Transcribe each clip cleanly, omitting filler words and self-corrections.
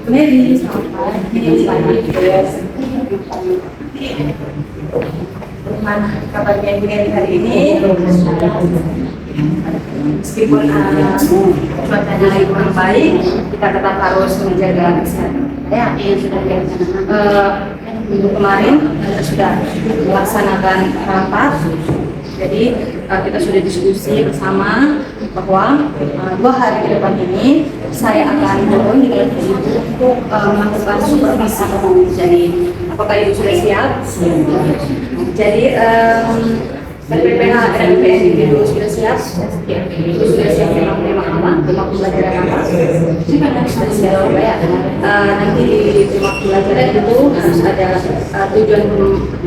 Mary, selamat pagi. Bagaimana kabarnya Ibu Mary hari ini? Meskipun cuacanya lagi kurang baik, kita tetap harus menjaga kesehatan. Ya, sudah minggu kemarin kita sudah melaksanakan rapat. Jadi kita sudah diskusi bersama bahwa 2 hari ke depan ini saya akan turun di dalam untuk melakukan supervisi. Jadi apakah Ibu sudah siap? Jadi PPH dan PPND dulu sudah siap? Itu sudah siap memang tema pembelajaran apa? Sudah siap ya. Nanti di tema pembelajaran itu harus ada tujuan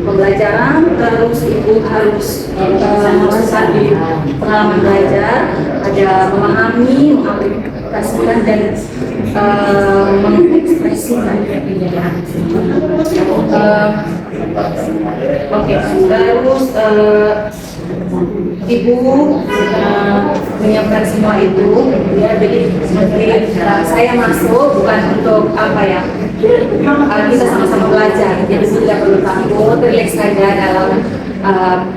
pembelajaran, terus Ibu harus melakukan di pengalaman belajar, ada memahami, mengaplikasikan dan mengekspresikan. Oke, terus Ibu menyiapkan semua itu, ya. Jadi saya masuk bukan untuk apa ya, kita sama-sama belajar. Jadi tidak perlu takut, relax saja dalam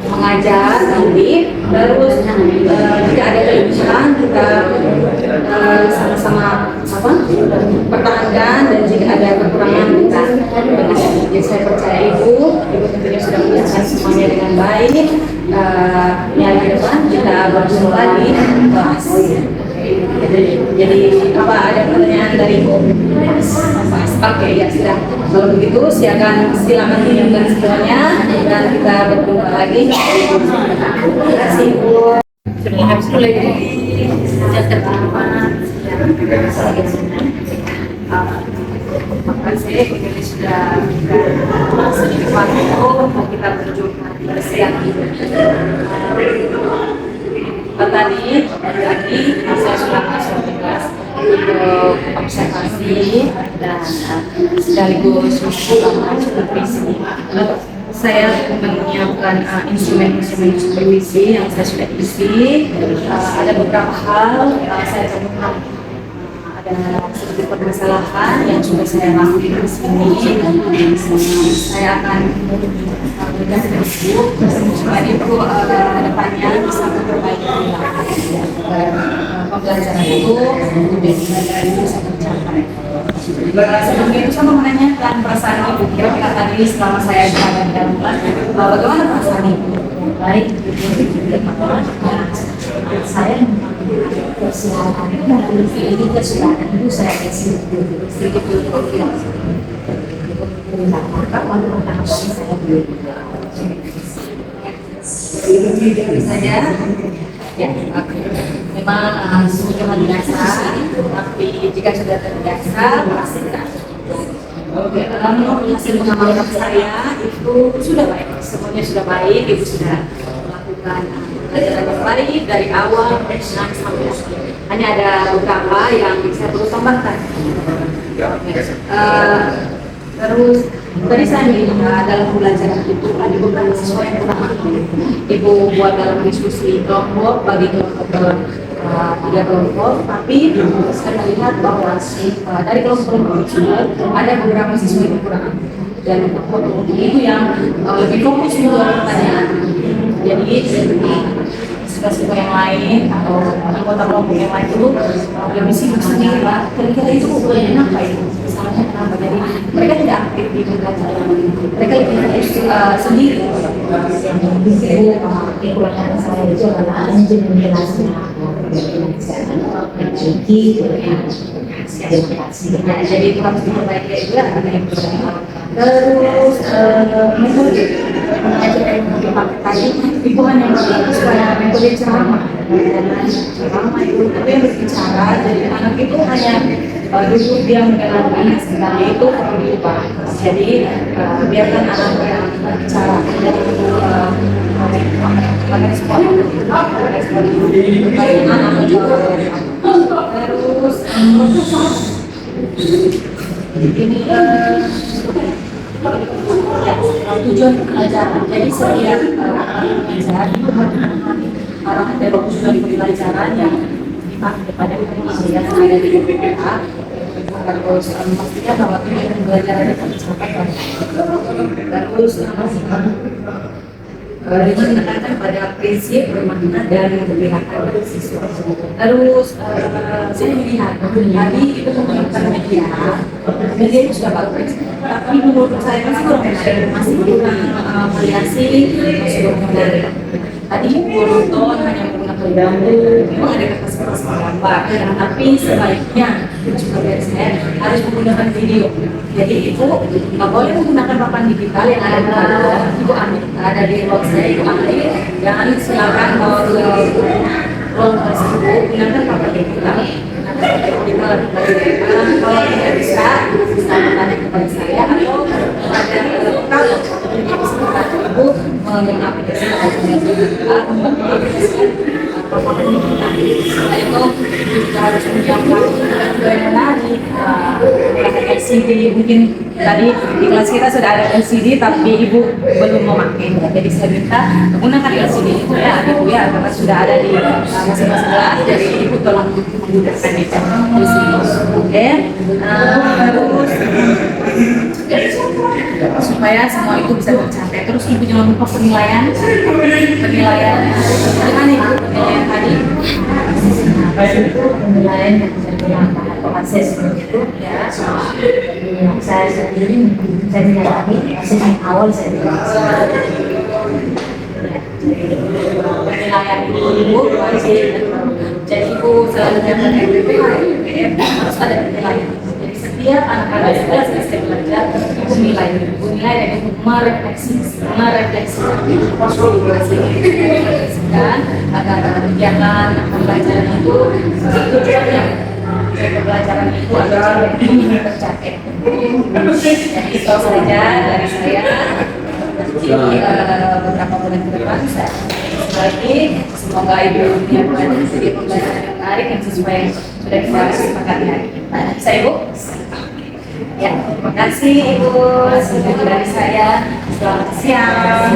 mengajar nanti. Terus jika ada kelebihan kita sama-sama pertahankan, dan jika ada kekurangan kita. Jadi saya percaya Ibu tentunya sudah menjelaskan semuanya dengan baik. Yang ke depan kita berjumpa lagi kelas. Jadi apa, ada pertanyaan dari Ibu? Oke, ya sudah. Kalau begitu silakan menyiapkan semuanya dan kita berjumpa lagi. Terima kasih Ibu. Terima kasih lagi. Terima kasih ini sudah sedikit waktu untuk kita berjumpa bersiap. Tadi saya sudah masuk kelas untuk observasi dan sekaligus melakukan supervisi. Saya menyiapkan instrumen-instrumen supervisi yang saya sudah isi. Ada beberapa hal saya temukan ada sedikit permasalahan yang sudah saya rangkum di sini. Saya akan memberikan Ibu supaya Ibu kedepannya bisa memperbaiki pembelajaran itu dan pembelajaran itu bisa tercapai. Sebelumnya itu saya mau menanyakan perasaan Ibu. Kira-kira tadi selama saya berada di dalam kelas, bagaimana perasaan Ibu? Baik, saya persiapan ini juga sudah ada dulu, saya kasih sedikit dulu saya saja ya. Memang sudah terbiasa, tapi jika sudah terbiasa pasti tidak. Oke, hasil pengamalan saya itu sudah baik, semuanya sudah baik. Ibu sudah melakukan pelajaran yang baik dari awal sampai akhir. Hanya ada beberapa yang saya perlu tambahkan. Terus tadi saya melihat dalam pembelajaran itu ada beberapa siswa yang kurang. Ibu buat dalam diskusi kelompok bagi kelompok 3 kelompok, tapi saya melihat bahwa dari kelompok tersebut ada beberapa siswa yang kurang, dan itu yang lebih fokus menjawab pertanyaan. Jadi siswa yang lain atau anggota kelompok yang lain itu lebih sibuk sendiri, Pak. Kira-kira itu kenapa itu? Misalnya kenapa? Jadi mereka tidak aktif di pembelajaran, mereka lebih aktif sendiri. Kekuatan saya itu adalah menjelaskan jadi itu harus diperbaiki juga. Terus metode mengajar metode tadi Ibu hanya supaya metode ceramah itu, tapi yang berbicara, jadi anak itu hanya duduk diam mendengarkan, sebenarnya itu perlu diubah. Jadi biarkan anak yang berbicara, jadi respon bagaimana menjawab. Terus ini tujuan pembelajaran. Jadi setiap mengajar itu harus memahami arahan dari tujuan pembelajaran yang dipakai pada pembelajaran yang ada di PPH. harus memastikan bahwa tujuan pembelajaran itu tercapai. Terus menekankan pada prinsip bermakna dan memperlihatkan pada siswa. Terus saya melihat tadi itu menggunakan media itu sudah bagus, tapi menurut saya masih kurang menarik, masih kurang variasi, masih kurang menarik. Tadi monoton hanya menggunakan gambar, memang ada kertas-kertas gambar, tapi sebaiknya juga dari saya harus menggunakan video. Jadi ibu nggak boleh menggunakan papan digital yang ada di kantor, ibu ambil ada di ruang saya, ibu ambil, jangan silakan bawa ke ruang tersebut gunakan papan digital. Kalau tidak bisa bertanya kepada saya atau kepada kalau ibu mengaplikasikan itu juga harus menyiapkan lari LCD. Mungkin tadi di kelas kita sudah ada LCD tapi ibu belum memakai, jadi saya minta menggunakan LCD itu ya ibu ya, karena sudah ada di masing-masing kelas, jadi ibu tolong menggunakan itu di sini. Oke, terus supaya semua itu bisa tercapai. Terus ibu jangan lupa penilaian gimana ibu penilaian tadi? Penilaian yang bisa dilakukan proses itu ya. Saya sendiri saya tidak lagi proses yang awal saya tidak. Penilaian ibu wajib, jadi ibu selalu dapat MPP, harus ada penilaian. Jadi setiap anak-anak sekolah selesai belajar, ibu nilai dan ibu merefleksikan agar kegiatan pembelajaran itu tujuannya pembelajaran itu agar tercapai. Jadi itu saja dari saya. Beberapa bulan ke depan saya lagi, semoga ibu menyiapkan segi pembelajaran yang menarik yang sesuai yang sudah kita sepakati hari ini. Bisa ibu? Ya, terima kasih ibu. Segitu dari saya. Selamat siang.